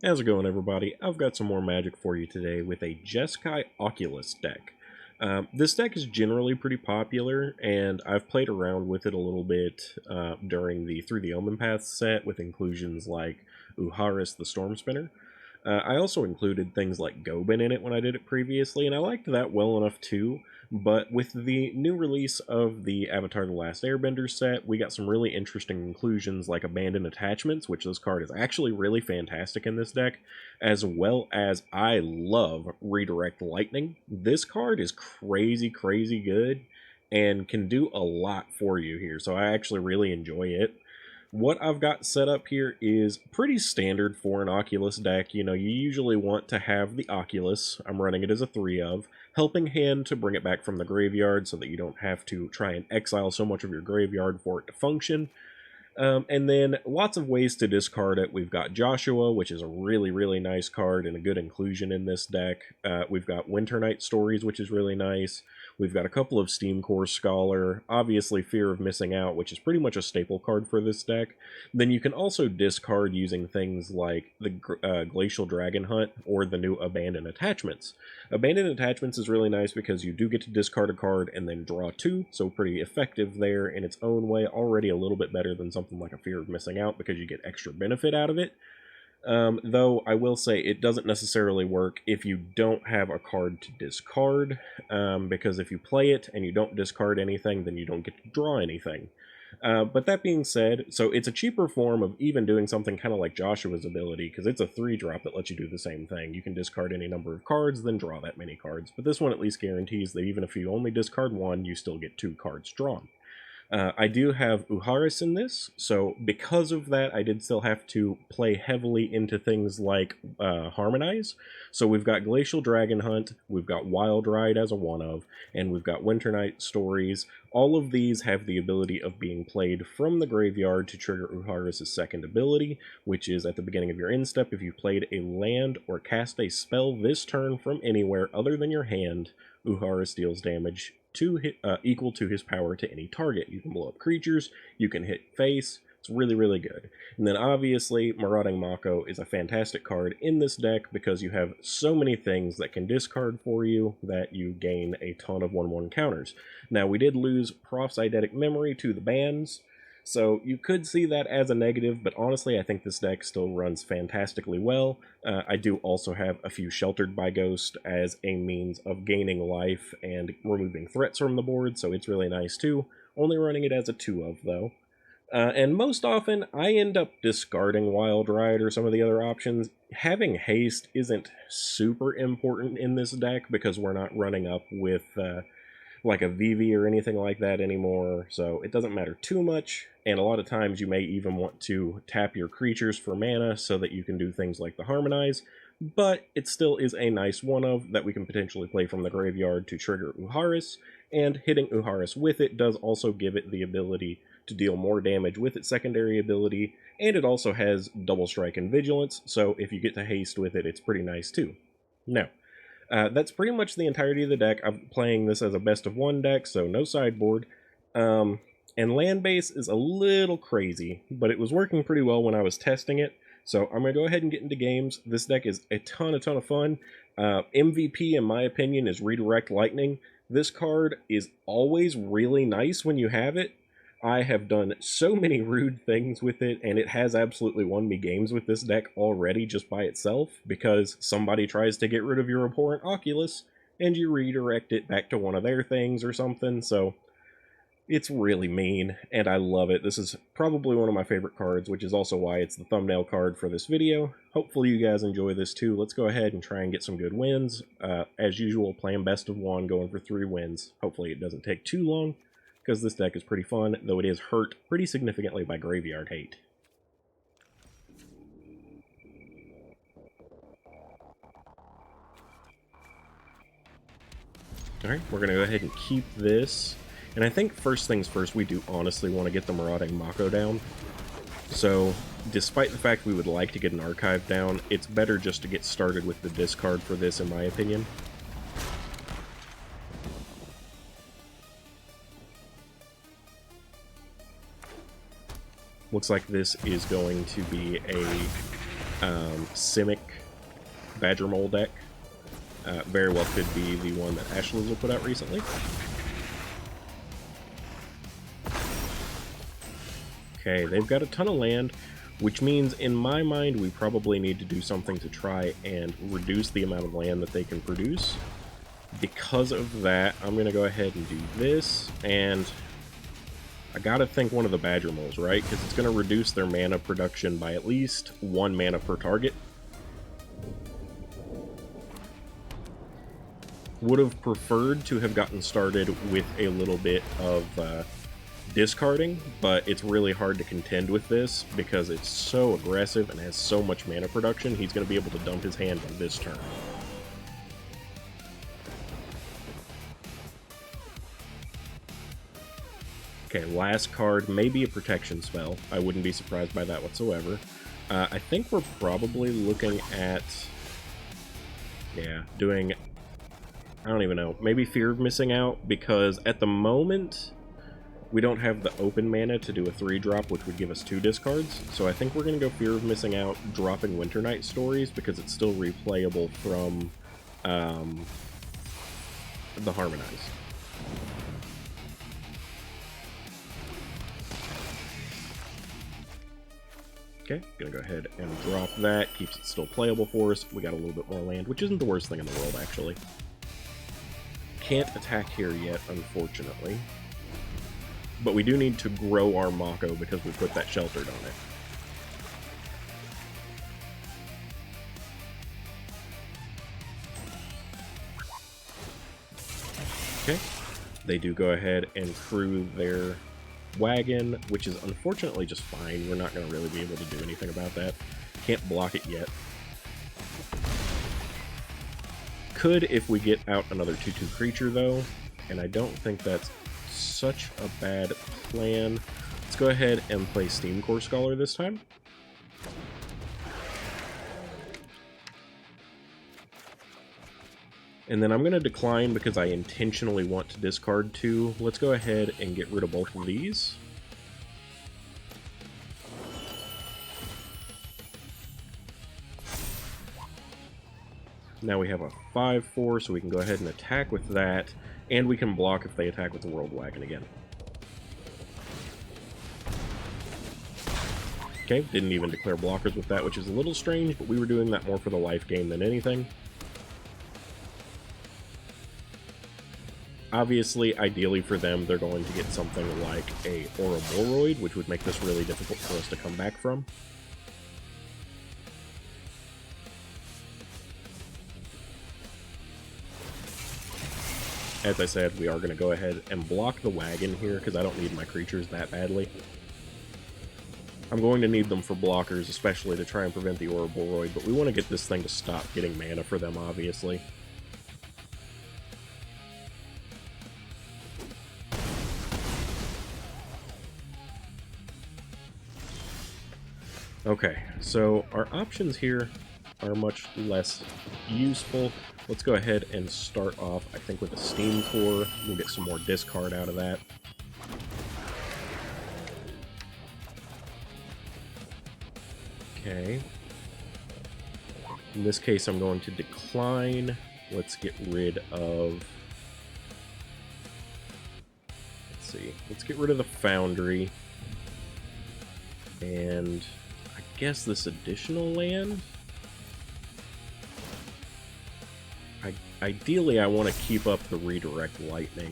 How's it going, everybody? I've got some more Magic for you today with a Jeskai Oculus deck. This deck is generally pretty popular, and I've played around with it a little bit during the Through the Omen Path set with inclusions like Uharis the Storm Spinner. I also included things like Gobin in it when I did it previously, and I liked that well enough too. But with the new release of the Avatar The Last Airbender set, we got some really interesting inclusions like Abandoned Attachments, which this card is actually really fantastic in this deck, as well as I love Redirect Lightning. This card is crazy, crazy good and can do a lot for you here, so I actually really enjoy it. What I've got set up here is pretty standard for an Oculus deck. You know, you usually want to have the Oculus, I'm running it as a 3 of, Helping Hand to bring it back from the graveyard so that you don't have to try and exile so much of your graveyard for it to function. And then lots of ways to discard it. We've got Joshua, which is a really, really nice card and a good inclusion in this deck. We've got Winter Night Stories, which is really nice. We've got a couple of Steam Core Scholar, obviously Fear of Missing Out, which is pretty much a staple card for this deck. Then you can also discard using things like the Glacial Dragon Hunt or the new Abandoned Attachments. Abandoned Attachments is really nice because you do get to discard a card and then draw 2, so pretty effective there in its own way, already a little bit better than something like a Fear of Missing Out because you get extra benefit out of it. Though I will say it doesn't necessarily work if you don't have a card to discard, because if you play it and you don't discard anything, then you don't get to draw anything. But that being said, so it's a cheaper form of even doing something kind of like Joshua's ability, because it's a 3-drop that lets you do the same thing. You can discard any number of cards, then draw that many cards. But this one at least guarantees that even if you only discard 1, you still get 2 cards drawn. I do have Uharis in this, so because of that, I did still have to play heavily into things like Harmonize. So we've got Glacial Dragon Hunt, we've got Wild Ride as a 1-of, and we've got Winter Night Stories. All of these have the ability of being played from the graveyard to trigger Uharis' second ability, which is at the beginning of your end step. If you played a land or cast a spell this turn from anywhere other than your hand, Uharis deals damage equal to his power to any target. You can blow up creatures, you can hit face. It's really, really good. And then obviously, Marauding Mako is a fantastic card in this deck because you have so many things that can discard for you that you gain a ton of 1/1 counters. Now, we did lose Prof's Eidetic Memory to the bans, so you could see that as a negative, but honestly, I think this deck still runs fantastically well. I do also have a few Sheltered by Ghost as a means of gaining life and removing threats from the board, so it's really nice too. Only running it as a 2-of, though. And most often, I end up discarding Wild Ride or some of the other options. Having haste isn't super important in this deck because we're not running up with like a VV or anything like that anymore, so it doesn't matter too much. And a lot of times you may even want to tap your creatures for mana so that you can do things like the Harmonize, but it still is a nice 1-of that we can potentially play from the graveyard to trigger Uharis, and hitting Uharis with it does also give it the ability to deal more damage with its secondary ability, and it also has Double Strike and Vigilance, so if you get to haste with it, it's pretty nice too. Now, that's pretty much the entirety of the deck. I'm playing this as a best of 1 deck, so no sideboard. And land base is a little crazy, but it was working pretty well when I was testing it. So I'm going to go ahead and get into games. This deck is a ton of fun. MVP, in my opinion, is Redirect Lightning. This card is always really nice when you have it. I have done so many rude things with it, and it has absolutely won me games with this deck already just by itself, because somebody tries to get rid of your abhorrent Oculus, and you redirect it back to one of their things or something, so it's really mean, and I love it. This is probably one of my favorite cards, which is also why it's the thumbnail card for this video. Hopefully you guys enjoy this too. Let's go ahead and try and get some good wins. As usual, playing best of 1, going for 3 wins. Hopefully it doesn't take too long, because this deck is pretty fun, though it is hurt pretty significantly by graveyard hate. Alright, we're going to go ahead and keep this. And I think first things first, we do honestly want to get the Marauding Mako down. So, despite the fact we would like to get an Archive down, it's better just to get started with the discard for this, in my opinion. Looks like this is going to be a Simic Badger Mole deck. Very well could be the one that Ashlizzle put out recently. Okay, they've got a ton of land, which means in my mind we probably need to do something to try and reduce the amount of land that they can produce. Because of that, I'm going to go ahead and do this, and I gotta think one of the Badger Moles, right? Because it's going to reduce their mana production by at least 1 mana per target. Would have preferred to have gotten started with a little bit of discarding, but it's really hard to contend with this because it's so aggressive and has so much mana production. He's going to be able to dump his hand on this turn. Okay, last card, maybe a protection spell. I wouldn't be surprised by that whatsoever. I think we're probably looking at, yeah, doing, I don't even know, maybe Fear of Missing Out, because at the moment, we don't have the open mana to do a 3-drop, which would give us 2 discards. So I think we're going to go Fear of Missing Out, dropping Winter Night Stories, because it's still replayable from the Harmonize. Okay, gonna go ahead and drop that. Keeps it still playable for us. We got a little bit more land, which isn't the worst thing in the world, actually. Can't attack here yet, unfortunately. But we do need to grow our Mako because we put that sheltered on it. Okay, they do go ahead and crew their wagon, which is unfortunately just fine. We're not going to really be able to do anything about that. Can't block it yet. Could if we get out another 2/2 creature, though, and I don't think that's such a bad plan. Let's go ahead and play Steam Core Scholar this time. And then I'm going to decline because I intentionally want to discard 2. Let's go ahead and get rid of both of these. Now we have a 5/4, so we can go ahead and attack with that, and we can block if they attack with the World Wagon again. Okay, didn't even declare blockers with that, which is a little strange, but we were doing that more for the life gain than anything. Obviously, ideally for them, they're going to get something like a Ouroboros, which would make this really difficult for us to come back from. As I said, we are going to go ahead and block the wagon here, because I don't need my creatures that badly. I'm going to need them for blockers, especially to try and prevent the Ouroboros, but we want to get this thing to stop getting mana for them, obviously. Okay, so our options here are much less useful. Let's go ahead and start off, I think, with a Steam Core. We'll get some more discard out of that. Okay. In this case, I'm going to decline. Let's get rid of... Let's see. Let's get rid of the Foundry. And I guess this additional land? Ideally, I want to keep up the Redirect Lightning.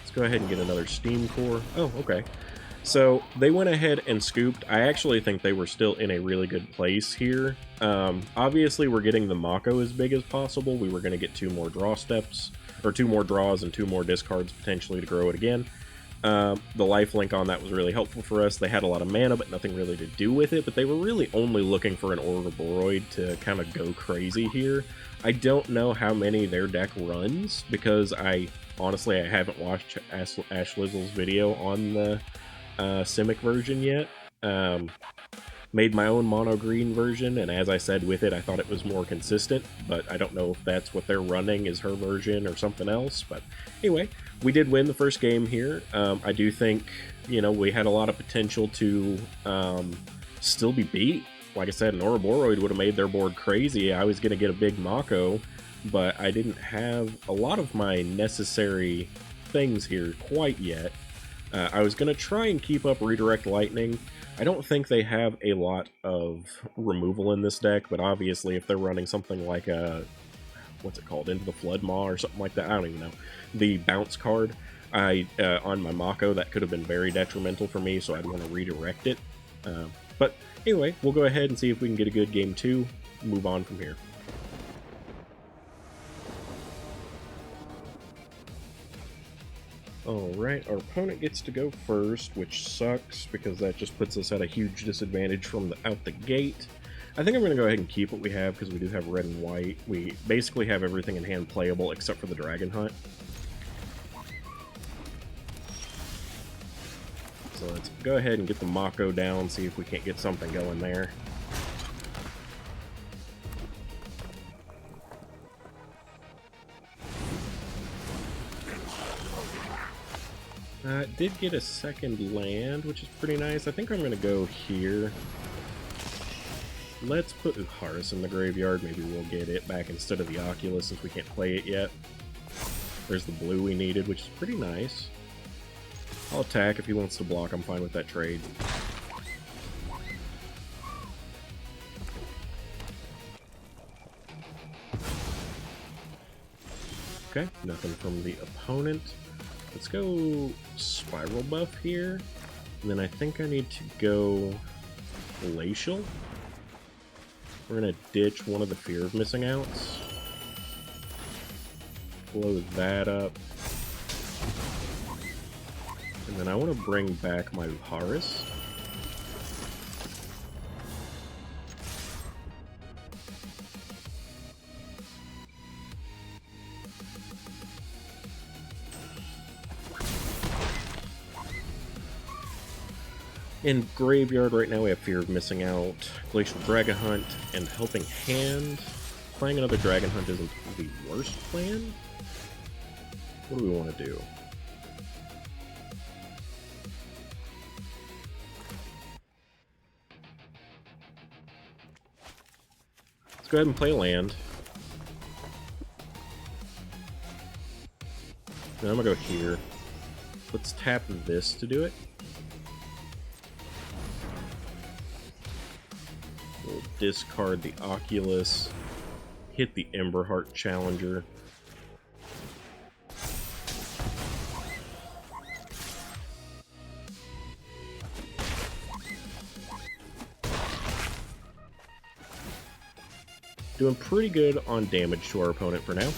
Let's go ahead and get another Steam Core. Oh, okay. So, they went ahead and scooped. I actually think they were still in a really good place here. Obviously, we're getting the Mako as big as possible. We were going to get 2 more draw steps, or 2 more draws and 2 more discards potentially to grow it again. The lifelink on that was really helpful for us. They had a lot of mana, but nothing really to do with it, but they were really only looking for an Ouroboros to kind of go crazy here. I don't know how many their deck runs, because honestly, I haven't watched Ashlizzle's video on the Simic version yet. Made my own mono green version, and as I said with it, I thought it was more consistent, but I don't know if that's what they're running is her version or something else. But anyway, we did win the first game here. I do think, you know, we had a lot of potential to still be beat. Like I said, an Ouroboros would have made their board crazy. I was going to get a big Mako, but I didn't have a lot of my necessary things here quite yet. I was going to try and keep up Redirect Lightning. I don't think they have a lot of removal in this deck, but obviously if they're running something like a, what's it called, Into the Flood Maw or something like that, I don't even know, the bounce card, on my Mako, that could have been very detrimental for me, so I'd want to redirect it. But anyway, we'll go ahead and see if we can get a good game 2, move on from here. Alright, our opponent gets to go first, which sucks because that just puts us at a huge disadvantage from out the gate. I think I'm going to go ahead and keep what we have because we do have red and white. We basically have everything in hand playable except for the Dragon Hunt. So let's go ahead and get the Mako down, see if we can't get something going there. Did get a second land, which is pretty nice. I think I'm going to go here. Let's put Uharis in the graveyard. Maybe we'll get it back instead of the Oculus since we can't play it yet. There's the blue we needed, which is pretty nice. I'll attack if he wants to block. I'm fine with that trade. Okay, nothing from the opponent. Let's go Spiral Buff here. And then I think I need to go Glacial. We're going to ditch one of the Fear of Missing Outs. Blow that up. And then I want to bring back my Uharis. In graveyard right now we have Fear of Missing Out, Glacial Dragon Hunt, and Helping Hand. Playing another Dragon Hunt isn't the worst plan. What do we want to do? Let's go ahead and play land. Then I'm gonna go here. Let's tap this to do it. We'll discard the Oculus, hit the Emberheart Challenger. Doing pretty good on damage to our opponent for now.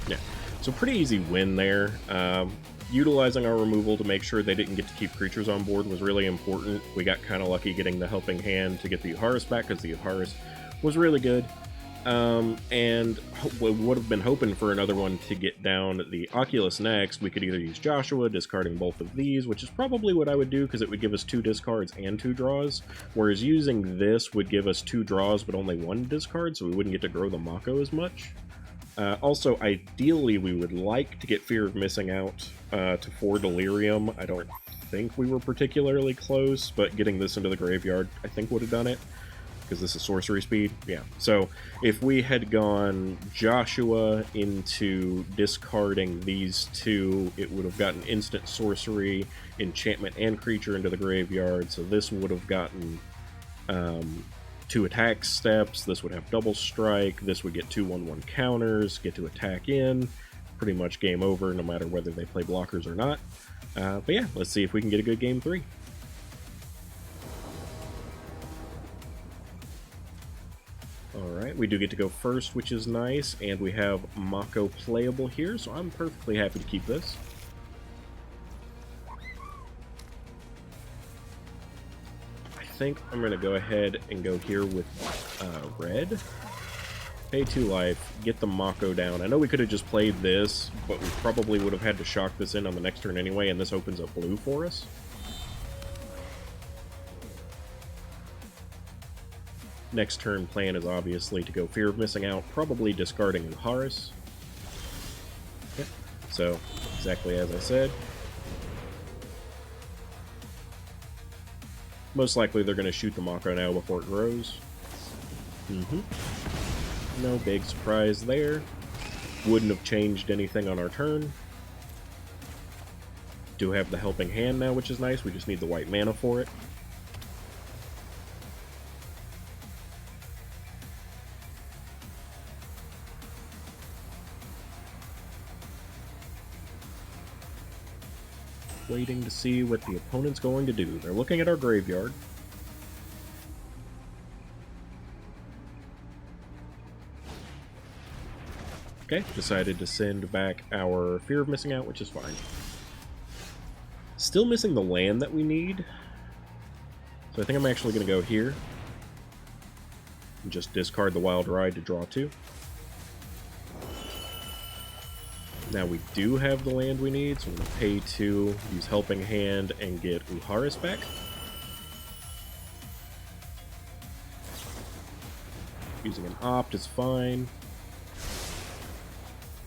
Yeah, so pretty easy win there. Utilizing our removal to make sure they didn't get to keep creatures on board was really important. We got kind of lucky getting the Helping Hand to get the Uharis back because the Uharis was really good. And we would have been hoping for another one to get down the Oculus next. We could either use Joshua, discarding both of these, which is probably what I would do because it would give us 2 discards and 2 draws, whereas using this would give us 2 draws but only 1 discard, so we wouldn't get to grow the Mako as much. Also, ideally, we would like to get Fear of Missing Out to 4 Delirium. I don't think we were particularly close, but getting this into the graveyard, I think, would have done it. Because this is sorcery speed. Yeah. So if we had gone Joshua into discarding these 2, it would have gotten instant sorcery, enchantment, and creature into the graveyard. So this would have gotten 2 attack steps. This would have double strike. This would get 2 1/1 counters, get to attack in. Pretty much game over no matter whether they play blockers or not. But yeah, let's see if we can get a good game 3. Alright, we do get to go first, which is nice, and we have Mako playable here, so I'm perfectly happy to keep this. I think I'm going to go ahead and go here with red. Pay 2 life, get the Mako down. I know we could have just played this, but we probably would have had to shock this in on the next turn anyway, and this opens up blue for us. Next turn plan is obviously to go Fear of Missing Out, probably discarding Uharis. Yep. So, exactly as I said. Most likely they're going to shoot the Mako now before it grows. No big surprise there. Wouldn't have changed anything on our turn. Do have the Helping Hand now, which is nice. We just need the white mana for it. Waiting to see what the opponent's going to do. They're looking at our graveyard. Okay, decided to send back our Fear of Missing Out, which is fine. Still missing the land that we need. So I think I'm actually going to go here. And just discard the Wild Ride to draw 2. Now we do have the land we need, so we're going to pay 2, use Helping Hand, and get Uharis back. Using an Opt is fine.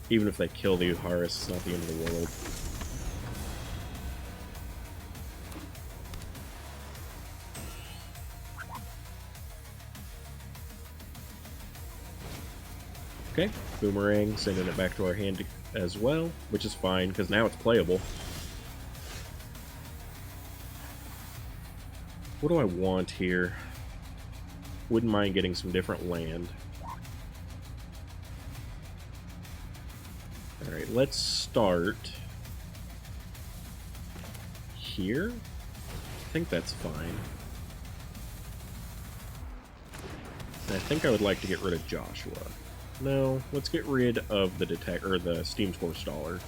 Even if they kill the Uharis, it's not the end of the world. Okay, Boomerang, sending it back to our hand as well, which is fine, because now it's playable. What do I want here? Wouldn't mind getting some different land. Alright, let's start here. I think that's fine. And I think I would like to get rid of Joshua. No, let's get rid of the Steam Score Staller.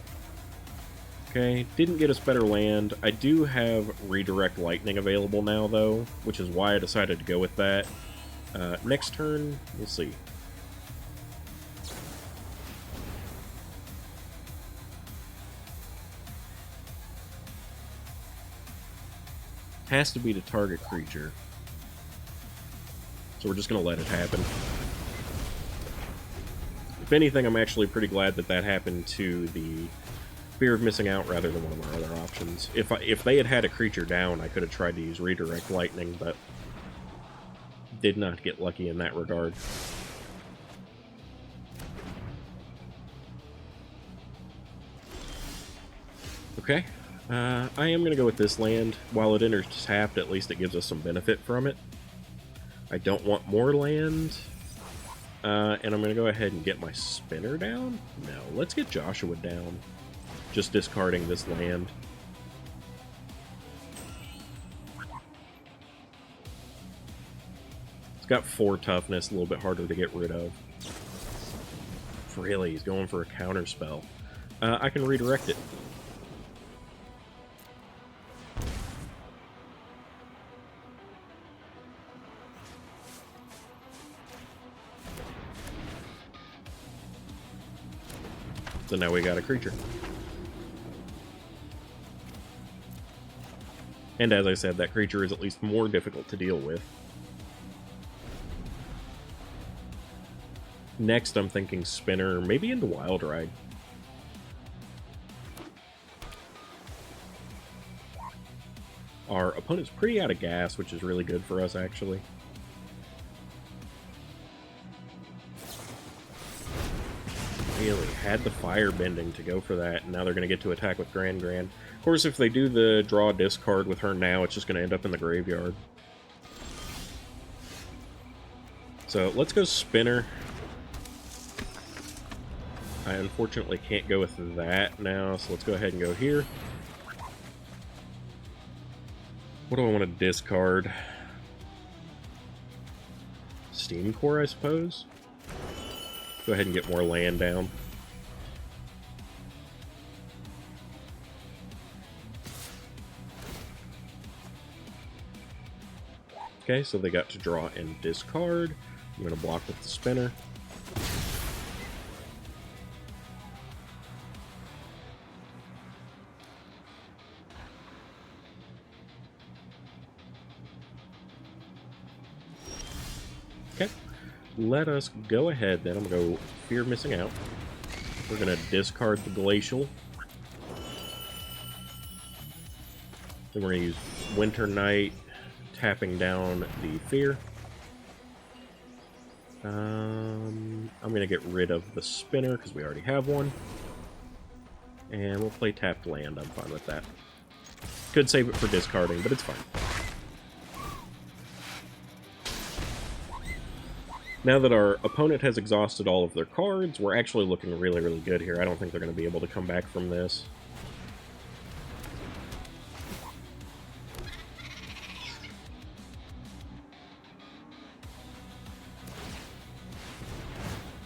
Okay, didn't get us better land. I do have Redirect Lightning available now, though, which is why I decided to go with that. Next turn, we'll see. Has to be to target creature. So we're just going to let it happen. If anything, I'm actually pretty glad that that happened to the Fear of Missing Out rather than one of our other options. If they had had a creature down, I could have tried to use Redirect Lightning, but did not get lucky in that regard. Okay, I am going to go with this land. While it enters tapped, at least it gives us some benefit from it. I don't want more land. And I'm going to go ahead and get my spinner down? No, let's get Joshua down. Just discarding this land. It's got 4 toughness, a little bit harder to get rid of. Really, he's going for a counter spell. I can redirect it. So now we got a creature. And as I said, that creature is at least more difficult to deal with. Next, I'm thinking Spinner, maybe into Wild Ride. Our opponent's pretty out of gas, which is really good for us, actually. Really had the fire bending to go for that, and now they're going to get to attack with Grand Grand. Of course, if they do the draw discard with her now, it's just going to end up in the graveyard. So let's go Spinner. I unfortunately can't go with that now, so let's go ahead and go here. What do I want to discard? Steam Core, I suppose? Go ahead and get more land down. Okay, so they got to draw and discard. I'm going to block with the Spinner. let us go ahead then. I'm going to go Fear of Missing Out. We're going to discard the Glacial. Then we're going to use Winter Night, tapping down the Fear. I'm going to get rid of the Spinner because we already have one. And we'll play tapped land. I'm fine with that. Could save it for discarding, but it's fine. Now that our opponent has exhausted all of their cards, we're actually looking really, really good here. I don't think they're going to be able to come back from this.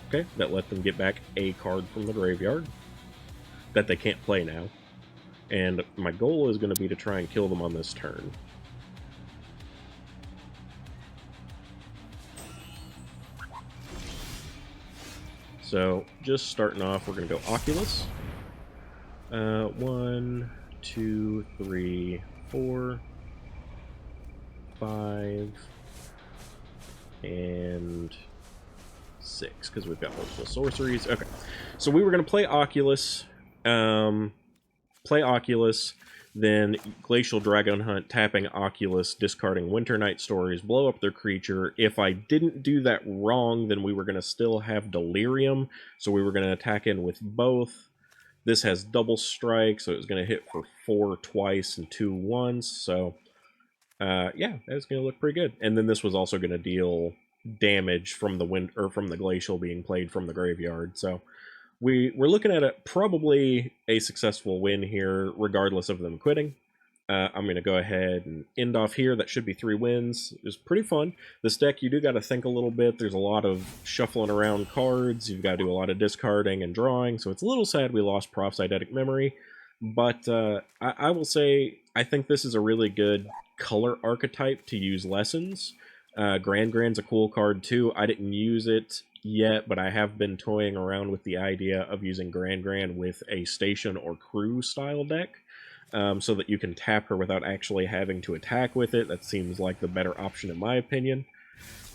Okay, that let them get back a card from the graveyard that they can't play now. And my goal is going to be to try and kill them on this turn. So, just starting off, we're going to go Oculus. 1, 2, 3, 4, 5, and 6, because we've got multiple sorceries. Okay, so we were going to play Oculus, then Glacial Dragon Hunt, tapping Oculus, discarding Winter Night Stories, blow up their creature. If I didn't do that wrong, then we were going to still have Delirium, so we were going to attack in with both. This has double strike, so it was going to hit for 4 twice and 2 once, so yeah, that's going to look pretty good. And then this was also going to deal damage from the from the Glacial being played from the graveyard, so we're looking at probably a successful win here, regardless of them quitting. I'm going to go ahead and end off here. That should be 3 wins. It was pretty fun. This deck, you do got to think a little bit. There's a lot of shuffling around cards. You've got to do a lot of discarding and drawing, so it's a little sad we lost Proph's Eidetic Memory. But I will say, I think this is a really good color archetype to use Lessons. Grand's a cool card too. I didn't use it yet, but I have been toying around with the idea of using Grand with a station or crew style deck, so that you can tap her without actually having to attack with it. That seems like the better option in my opinion.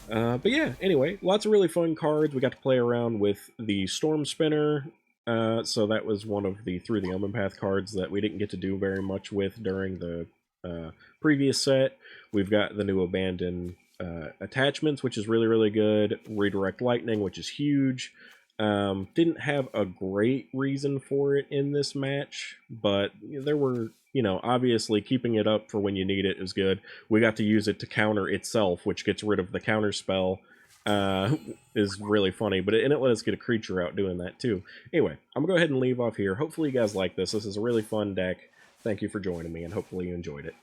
But yeah, anyway, lots of really fun cards. We got to play around with the Storm Spinner, so that was one of the Through the Omen Path cards that we didn't get to do very much with during the previous set. We've got the new Abandon attachments, which is really, really good. Redirect Lightning, which is huge. Didn't have a great reason for it in this match, but there were, obviously keeping it up for when you need it is good. We got to use it to counter itself, which gets rid of the counter spell. Is really funny, but it let us get a creature out doing that too. Anyway, I'm gonna go ahead and leave off here. Hopefully you guys like this. This is a really fun deck. Thank you for joining me, and hopefully you enjoyed it.